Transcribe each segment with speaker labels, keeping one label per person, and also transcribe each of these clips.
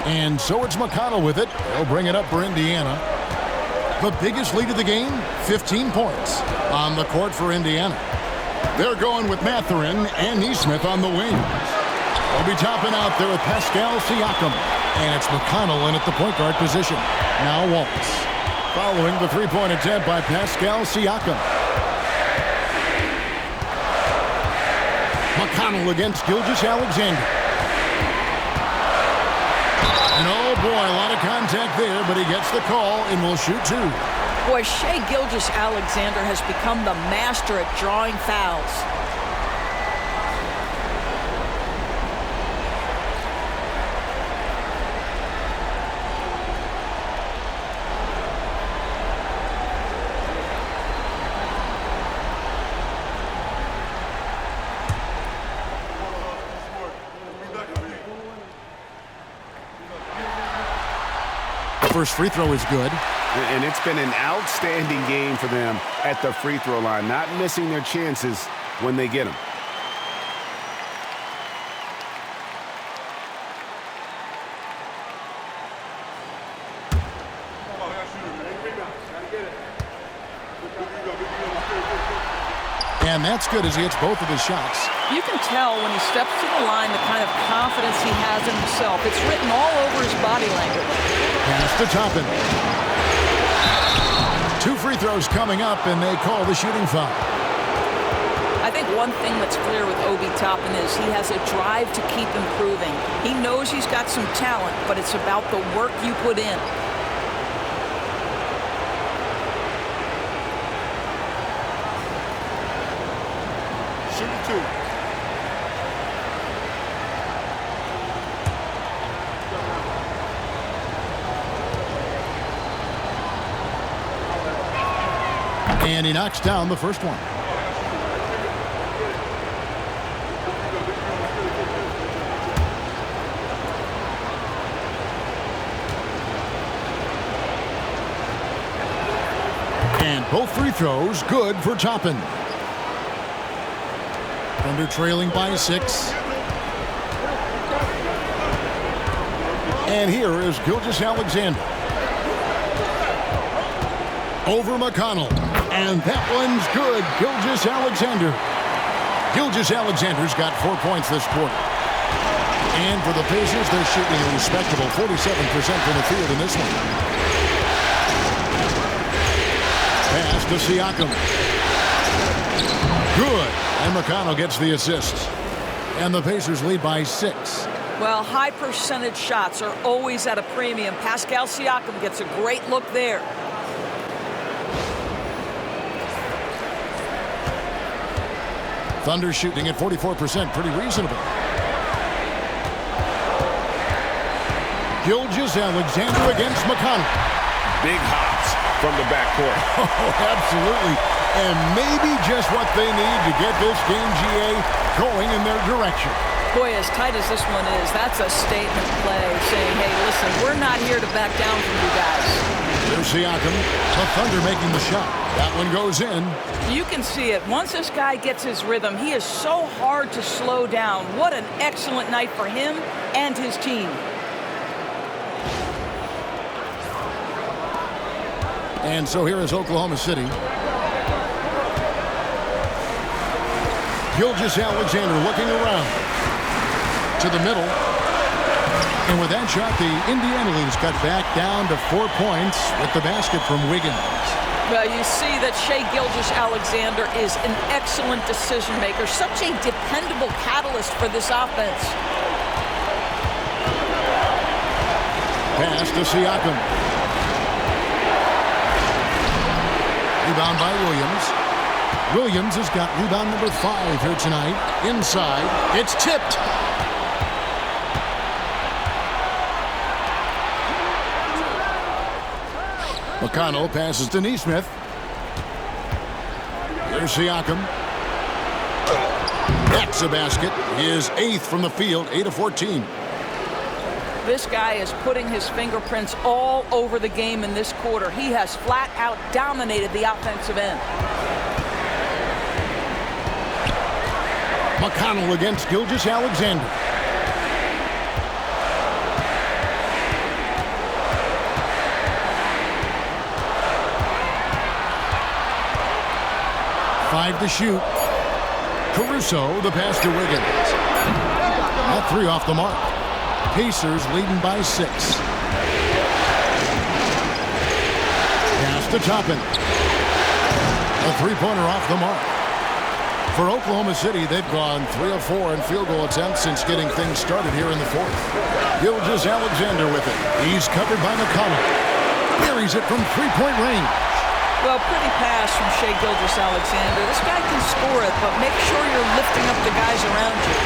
Speaker 1: And so it's McConnell with it. They'll bring it up for Indiana. The biggest lead of the game, 15 points on the court for Indiana. They're going with Mathurin and Neesmith on the wings. They'll be topping out there with Pascal Siakam. And it's McConnell in at the point guard position. Now Waltz. Following the three-point attempt by Pascal Siakam. McConnell against Gilgeous-Alexander. And oh boy, a lot of contact there, but he gets the call and will shoot two.
Speaker 2: Boy, Shai Gilgeous-Alexander has become the master at drawing fouls.
Speaker 1: First free throw is good.
Speaker 3: And it's been an outstanding game for them at the free throw line, not missing their chances when they get them.
Speaker 1: And that's good as he hits both of his shots.
Speaker 2: You can tell when he steps to the line the kind of confidence he has in himself. It's written all over his body language.
Speaker 1: Pass to Toppin. Two free throws coming up, and they call the shooting foul.
Speaker 2: I think one thing that's clear with Obi Toppin is he has a drive to keep improving. He knows he's got some talent, but it's about the work you put in.
Speaker 3: Shoot two.
Speaker 1: And he knocks down the first one. And both free throws good for Toppin. Thunder trailing by 6. And here is Gilgeous-Alexander. Over McConnell. And that one's good. Gilgeous-Alexander. Gilgeous-Alexander's got 4 points this quarter. And for the Pacers, they're shooting a respectable 47% from the field in this one. Pass to Siakam. Good. And McConnell gets the assist. And the Pacers lead by 6.
Speaker 2: Well, high percentage shots are always at a premium. Pascal Siakam gets a great look there.
Speaker 1: Thunder shooting at 44%, pretty reasonable. Gilgeous-Alexander against McConnell.
Speaker 3: Big hops from the backcourt.
Speaker 1: Oh, absolutely. And maybe just what they need to get this game, GA, going in their direction.
Speaker 2: Boy, as tight as this one is, that's a statement play saying, hey, listen, we're not here to back down from you guys.
Speaker 1: There's Siakam. The Thunder making the shot. That one goes in.
Speaker 2: You can see it. Once this guy gets his rhythm, he is so hard to slow down. What an excellent night for him and his team.
Speaker 1: And so here is Oklahoma City. Gilgeous-Alexander looking around to the middle. And with that shot, the Indiana leads cut back down to 4 points with the basket from Wiggins.
Speaker 2: Well, you see that Shai Gilgeous-Alexander is an excellent decision maker, such a dependable catalyst for this offense.
Speaker 1: Pass to Siakam. Rebound by Williams. Williams has got rebound number 5 here tonight. Inside, it's tipped. McConnell passes to Neesmith. Here's Siakam. That's a basket. His 8th from the field, 8 of 14.
Speaker 2: This guy is putting his fingerprints all over the game in this quarter. He has flat out dominated the offensive end.
Speaker 1: McConnell against Gilgeous-Alexander. 5 to shoot. Caruso, the pass to Wiggins. That 3 off the mark. Pacers leading by 6. Pass to Toppin. A three-pointer off the mark. For Oklahoma City, they've gone 3 of 4 in field goal attempts since getting things started here in the 4th. Gilgeous-Alexander with it. He's covered by McConnell. Buries it from three-point range.
Speaker 2: Well, pretty pass from Shai Gilgeous-Alexander. This guy can score it, but make sure you're lifting up the guys around you.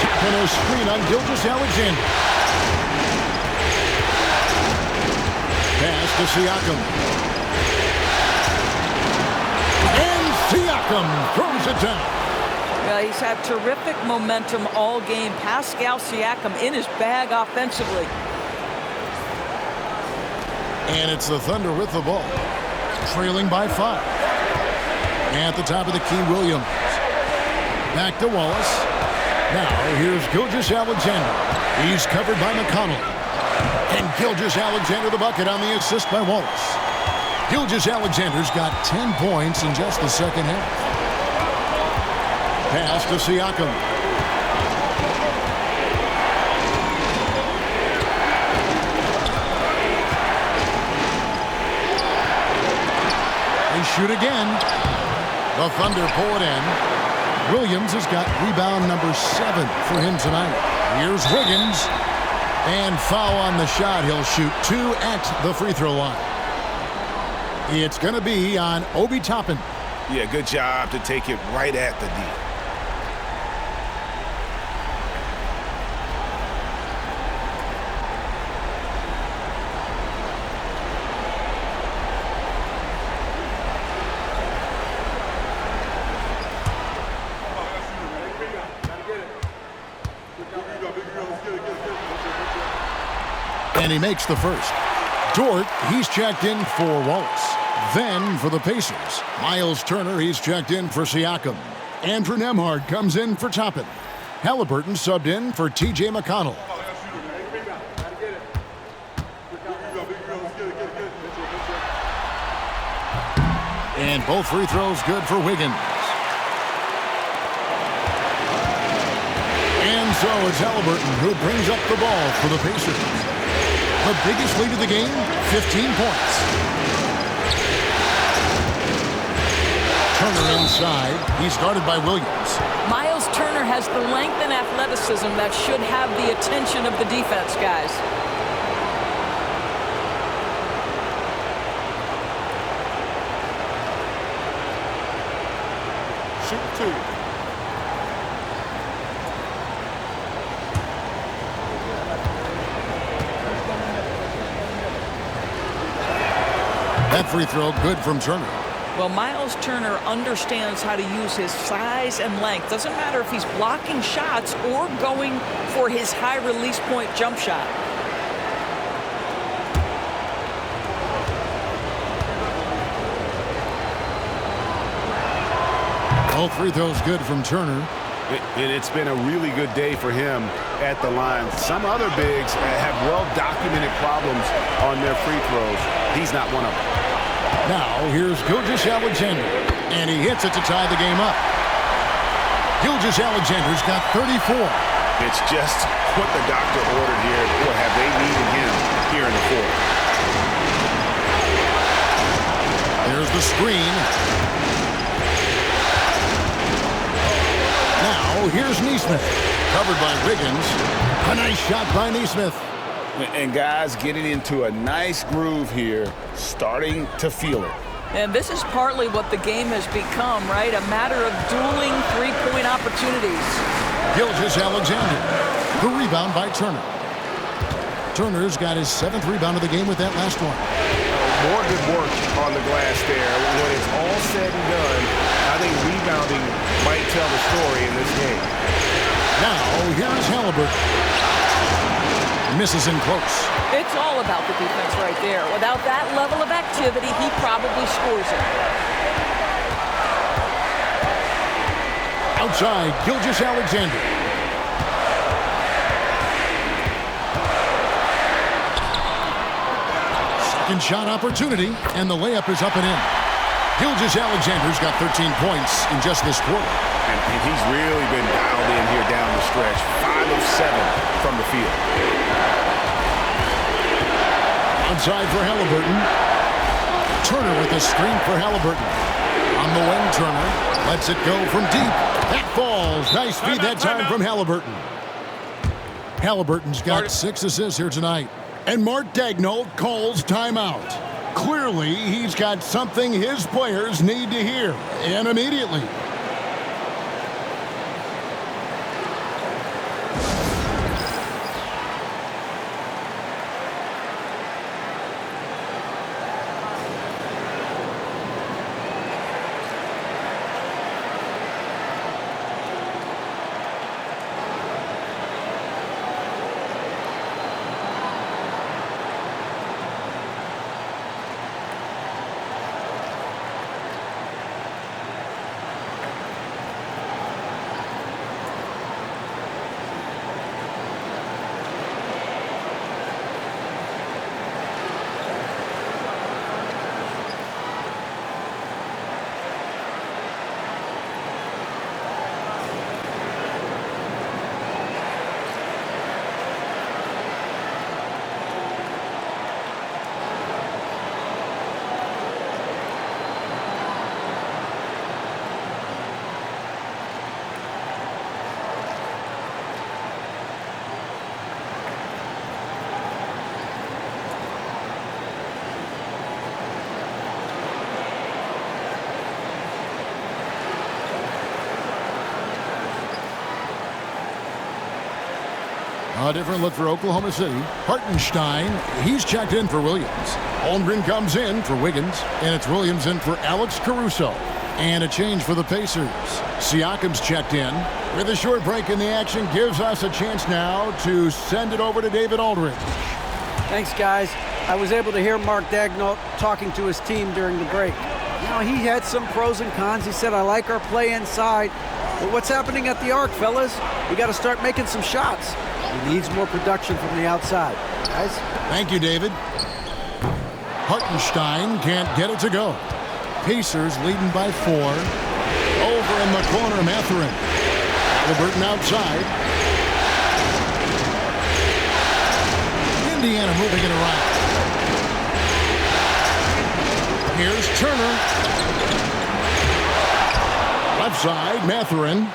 Speaker 1: Tapping a screen on Gilgeous-Alexander. Pass to Siakam. And Siakam throws it down.
Speaker 2: Well, he's had terrific momentum all game. Pascal Siakam in his bag offensively.
Speaker 1: And it's the Thunder with the ball, trailing by 5. At the top of the key, Williams. Back to Wallace. Now, here's Gilgeous-Alexander. He's covered by McConnell. And Gilgeous-Alexander the bucket on the assist by Wallace. Gilgeous-Alexander's got 10 points in just the second half. Pass to Siakam. They shoot again. The Thunder pull it in. Williams has got rebound number 7 for him tonight. Here's Wiggins. And foul on the shot. He'll shoot 2 at the free throw line. It's going to be on Obi Toppin.
Speaker 3: Yeah, good job to take it right at the D.
Speaker 1: And he makes the first. Dort, he's checked in for Wallace. Then for the Pacers, Miles Turner, he's checked in for Siakam. Andrew Nembhard comes in for Toppin. Halliburton subbed in for T.J. McConnell. And both free throws good for Wiggins. And so it's Halliburton who brings up the ball for the Pacers. The biggest lead of the game, 15 points. Turner inside. He's guarded by Williams.
Speaker 2: Miles Turner has the length and athleticism that should have the attention of the defense, guys.
Speaker 1: Shoot 2. That free throw good from Turner.
Speaker 2: Well, Miles Turner understands how to use his size and length. Doesn't matter if he's blocking shots or going for his high release point jump shot.
Speaker 1: All free throws good from Turner.
Speaker 3: And it's been a really good day for him at the line. Some other bigs have well-documented problems on their free throws. He's not one of them.
Speaker 1: Now, here's Gilgeous-Alexander, and he hits it to tie the game up. Gilgeous-Alexander's got 34.
Speaker 3: It's just what the doctor ordered here. Boy, have they needed him here in the 4th.
Speaker 1: There's the screen. Now, here's Nesmith, covered by Wiggins. A nice shot by Nesmith.
Speaker 3: And guys getting into a nice groove here, starting to feel it.
Speaker 2: And this is partly what the game has become, right? A matter of dueling three-point opportunities.
Speaker 1: Gilgeous-Alexander. The rebound by Turner. Turner's got his 7th rebound of the game with that last one.
Speaker 3: More good work on the glass there. When it's all said and done, I think rebounding might tell the story in this game.
Speaker 1: Now, here's Halliburton. Misses in close.
Speaker 2: It's all about the defense right there. Without that level of activity, he probably scores it.
Speaker 1: Outside, Gilgeous-Alexander. Second shot opportunity, and the layup is up and in. Gilgeous-Alexander's got 13 points in just this quarter.
Speaker 3: And he's really been dialed in here down the stretch. 5 of 7 from the field.
Speaker 1: Outside for Halliburton. Turner with a screen for Halliburton. On the wing, Turner lets it go from deep. That falls. Nice feed that time from Halliburton. Halliburton's got 6 assists here tonight. And Mark Daigneault calls timeout. Clearly, he's got something his players need to hear, and immediately. A different look for Oklahoma City. Hartenstein, he's checked in for Williams. Holmgren comes in for Wiggins, and it's Williams in for Alex Caruso. And a change for the Pacers. Siakam's checked in. With a short break in the action, gives us a chance now to send it over to David Aldridge.
Speaker 4: Thanks, guys. I was able to hear Mark Daigneault talking to his team during the break. You know, he had some pros and cons. He said, I like our play inside. But what's happening at the arc, fellas? We got to start making some shots. He needs more production from the outside. Guys?
Speaker 1: Thank you, David. Hartenstein can't get it to go. Pacers leading by 4. Over in the corner, Mathurin. Halliburton outside. Indiana moving it around. Here's Turner. Left side, Mathurin.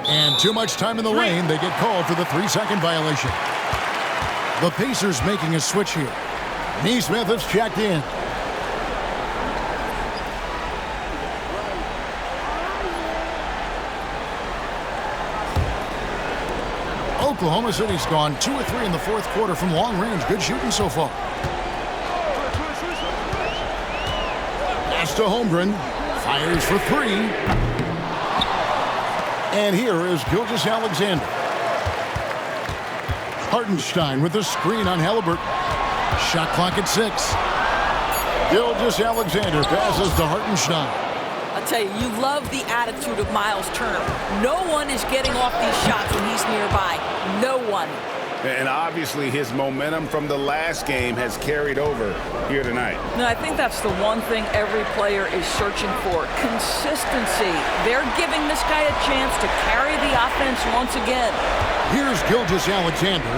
Speaker 1: And too much time in the lane. They get called for the 3-second violation. The Pacers making a switch here. Neesmith has checked in. Oklahoma City's gone 2 of 3 in the fourth quarter from long range. Good shooting so far. Pass to Holmgren. Fires for 3. And here is Gilgeous-Alexander. Hartenstein with the screen on Halliburton. Shot clock at 6. Gilgeous-Alexander passes to Hartenstein.
Speaker 2: I'll tell you, you love the attitude of Miles Turner. No one is getting off these shots when he's nearby. No one.
Speaker 3: And obviously his momentum from the last game has carried over here tonight.
Speaker 2: No, I think that's the one thing every player is searching for. Consistency. They're giving this guy a chance to carry the offense once again.
Speaker 1: Here's Gilgeous-Alexander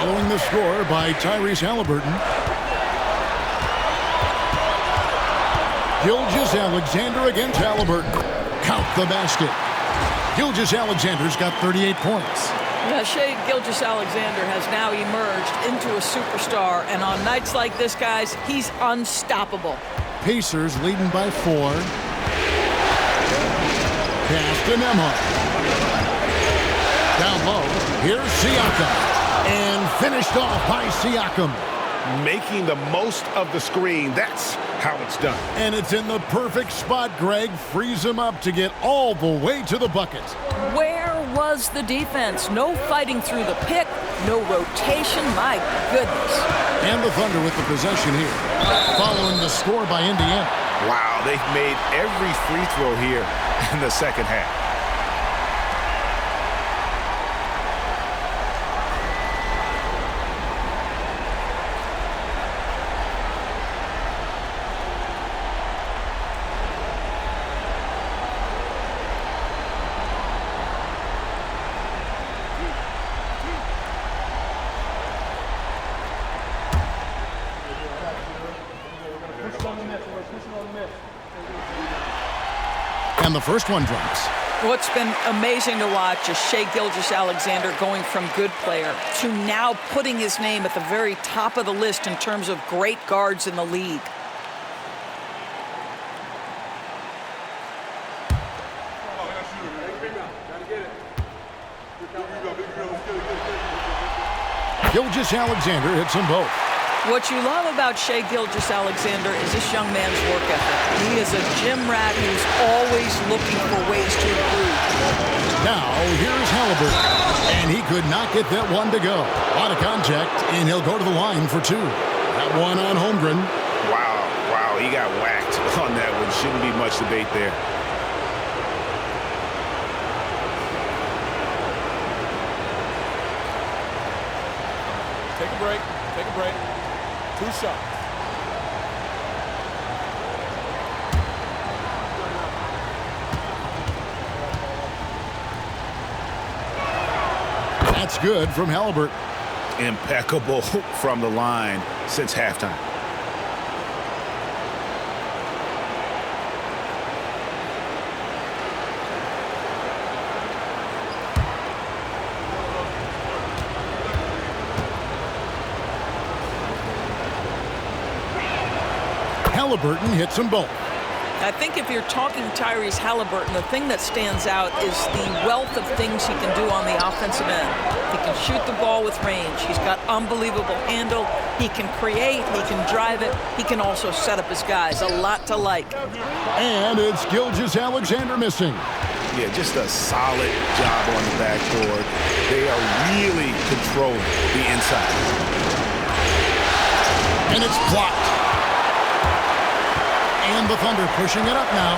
Speaker 1: following the score by Tyrese Halliburton. Gilgeous-Alexander against Halliburton. Count the basket. Gilgeous-Alexander's got 38 points.
Speaker 2: Yeah, Shai Gilgeous-Alexander has now emerged into a superstar, and on nights like this, guys, he's unstoppable.
Speaker 1: Pacers leading by 4. Pass to Nembhard. Down low, here's Siakam. And finished off by Siakam.
Speaker 3: Making the most of the screen. That's how it's done.
Speaker 1: And it's in the perfect spot. Greg frees him up to get all the way to the bucket.
Speaker 2: Where was the defense? No fighting through the pick, no rotation. My goodness.
Speaker 1: And the Thunder with the possession here, following the score by Indiana.
Speaker 3: Wow, they've made every free throw here in the second half.
Speaker 1: And the first one drops.
Speaker 2: What's been amazing to watch is Shai Gilgeous-Alexander going from good player to now putting his name at the very top of the list in terms of great guards in the league.
Speaker 1: Gilgeous-Alexander hits them both.
Speaker 2: What you love about Shai Gilgeous-Alexander is this young man's work ethic. He is a gym rat who's always looking for ways to improve.
Speaker 1: Now, here's Halliburton. And he could not get that one to go. Out of contact, and he'll go to the line for two. That one on Holmgren.
Speaker 3: Wow, he got whacked on that one. Shouldn't be much debate there.
Speaker 5: Take a break. Take a break. 2 shots.
Speaker 1: That's good from Halliburton.
Speaker 3: Impeccable from the line since halftime.
Speaker 1: Halliburton hits them both.
Speaker 2: I think if you're talking Tyrese Halliburton, the thing that stands out is the wealth of things he can do on the offensive end. He can shoot the ball with range. He's got unbelievable handle. He can create. He can drive it. He can also set up his guys. A lot to like.
Speaker 1: And it's Gilgeous-Alexander missing.
Speaker 3: Yeah, just a solid job on the backboard. They are really controlling the inside.
Speaker 1: And it's blocked. And the Thunder pushing it up now.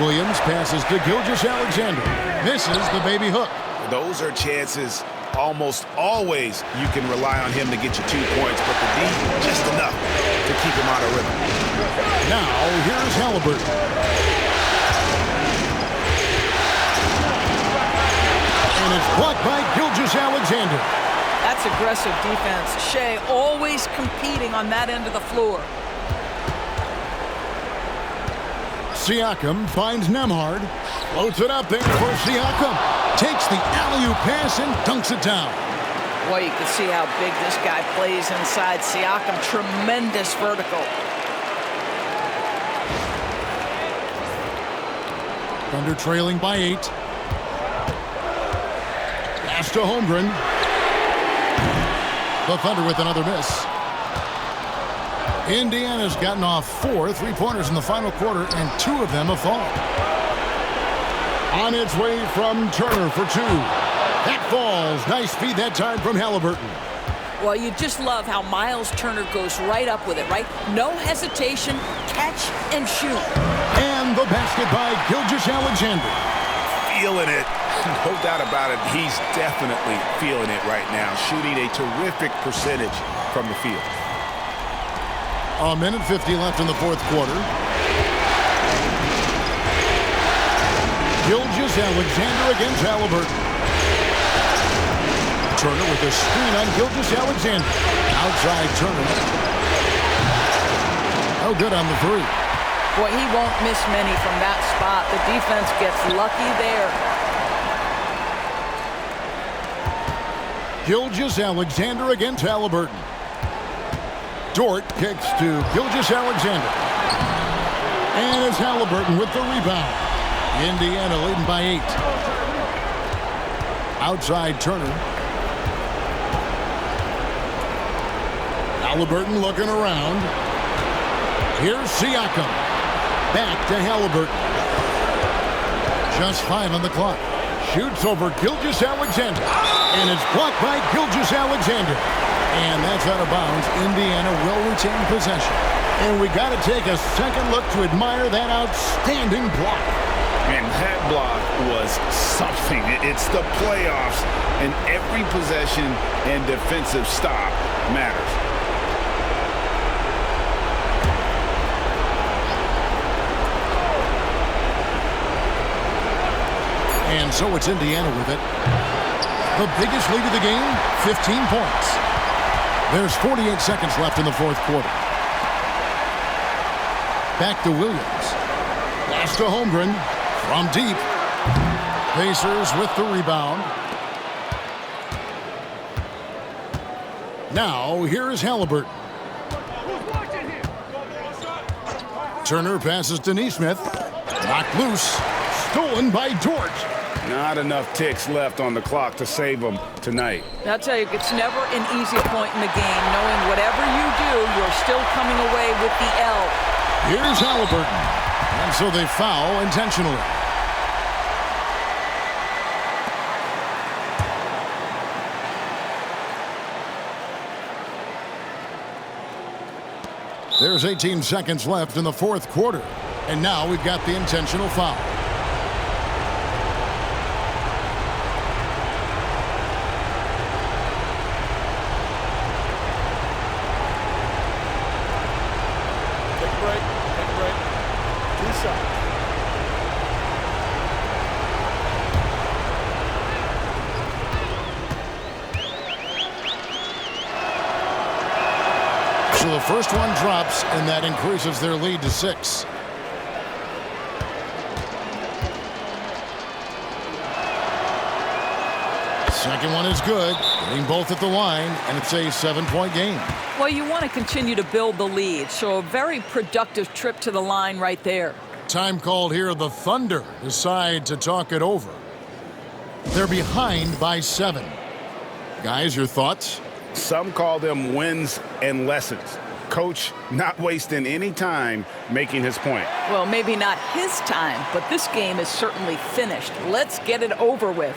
Speaker 1: Williams passes to Gilgeous-Alexander. Misses the baby hook.
Speaker 3: Those are chances almost always you can rely on him to get you 2 points, but the D, just enough to keep him out of rhythm.
Speaker 1: Now, here's Halliburton. And it's blocked by Gilgeous-Alexander.
Speaker 2: That's aggressive defense. Shai always competing on that end of the floor.
Speaker 1: Siakam finds Nembhard. Floats it up there for Siakam. Takes the alley-oop pass and dunks it down.
Speaker 2: Boy, you can see how big this guy plays inside. Siakam, tremendous vertical.
Speaker 1: Thunder trailing by 8. Pass to Holmgren. The Thunder with another miss. Indiana's gotten off 4 3-pointers in the final quarter, and 2 of them have fallen. On its way from Turner for 2. That falls. Nice feed that time from Halliburton.
Speaker 2: Well, you just love how Miles Turner goes right up with it, right? No hesitation, catch and shoot.
Speaker 1: And the basket by Gilgeous-Alexander.
Speaker 3: Feeling it. No doubt about it. He's definitely feeling it right now. Shooting a terrific percentage from the field.
Speaker 1: A minute 50 left in the fourth quarter. Gilgeous-Alexander against Halliburton. Turner with a screen on Gilgeous-Alexander. Outside Turner. No good on the three.
Speaker 2: Boy, he won't miss many from that spot. The defense gets lucky there.
Speaker 1: Gilgeous-Alexander against Halliburton. Dort kicks to Gilgeous-Alexander. And it's Halliburton with the rebound. Indiana leading by 8. Outside Turner. Halliburton looking around. Here's Siakam. Back to Halliburton. Just 5 on the clock. Shoots over Gilgeous-Alexander. And it's blocked by Gilgeous-Alexander. And that's out of bounds. Indiana will retain possession. And we got to take a second look to admire that outstanding block.
Speaker 3: And that block was something. It's the playoffs, and every possession and defensive stop matters.
Speaker 1: And so it's Indiana with it. The biggest lead of the game, 15 points. There's 48 seconds left in the fourth quarter. Back to Williams. Pass to Holmgren from deep. Pacers with the rebound. Now, here is Halliburton. Turner passes to Neesmith. Knocked loose. Stolen by George.
Speaker 3: Not enough ticks left on the clock to save them tonight.
Speaker 2: I'll tell you, it's never an easy point in the game, knowing whatever you do, you're still coming away with the L.
Speaker 1: Here's Halliburton. And so they foul intentionally. There's 18 seconds left in the fourth quarter. And now we've got the intentional foul.
Speaker 5: Take a break. Take a break. 2 seconds.
Speaker 1: So the first one drops, and that increases their lead to 6. Second one is good, getting both at the line, and it's a 7-point game.
Speaker 2: Well, you want to continue to build the lead, so a very productive trip to the line right there.
Speaker 1: Time called here. The Thunder decide to talk it over. They're behind by 7. Guys, your thoughts?
Speaker 3: Some call them wins and lessons. Coach not wasting any time making his point.
Speaker 2: Well, maybe not his time, but this game is certainly finished. Let's get it over with.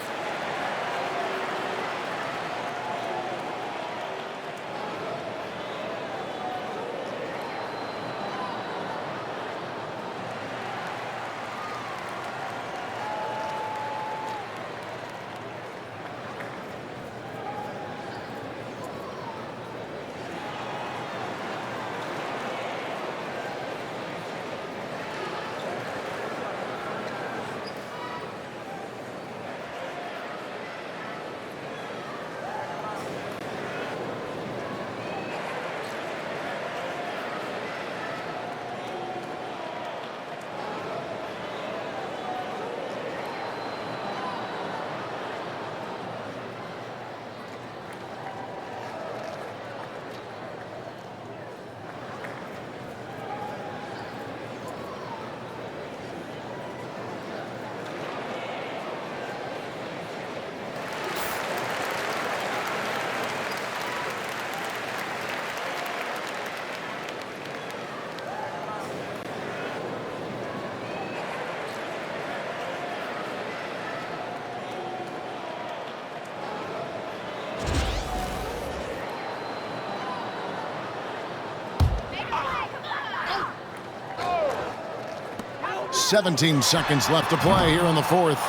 Speaker 1: "17 seconds left to play here in the fourth."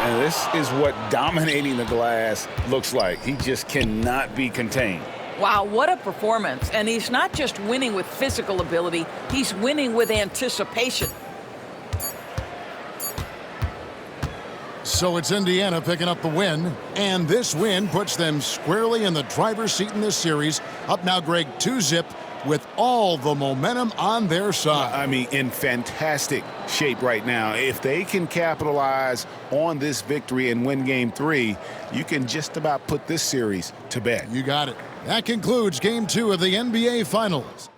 Speaker 3: And this is what dominating the glass looks like. He just cannot be contained.
Speaker 2: Wow, what a performance. And he's not just winning with physical ability, he's winning with anticipation.
Speaker 1: So it's Indiana picking up the win, and this win puts them squarely in the driver's seat in this series. Up now, Greg, 2-zip with all the momentum on their side.
Speaker 3: I mean, in fantastic shape right now. If they can capitalize on this victory and win Game 3, you can just about put this series to bed.
Speaker 1: You got it. That concludes Game 2 of the NBA Finals.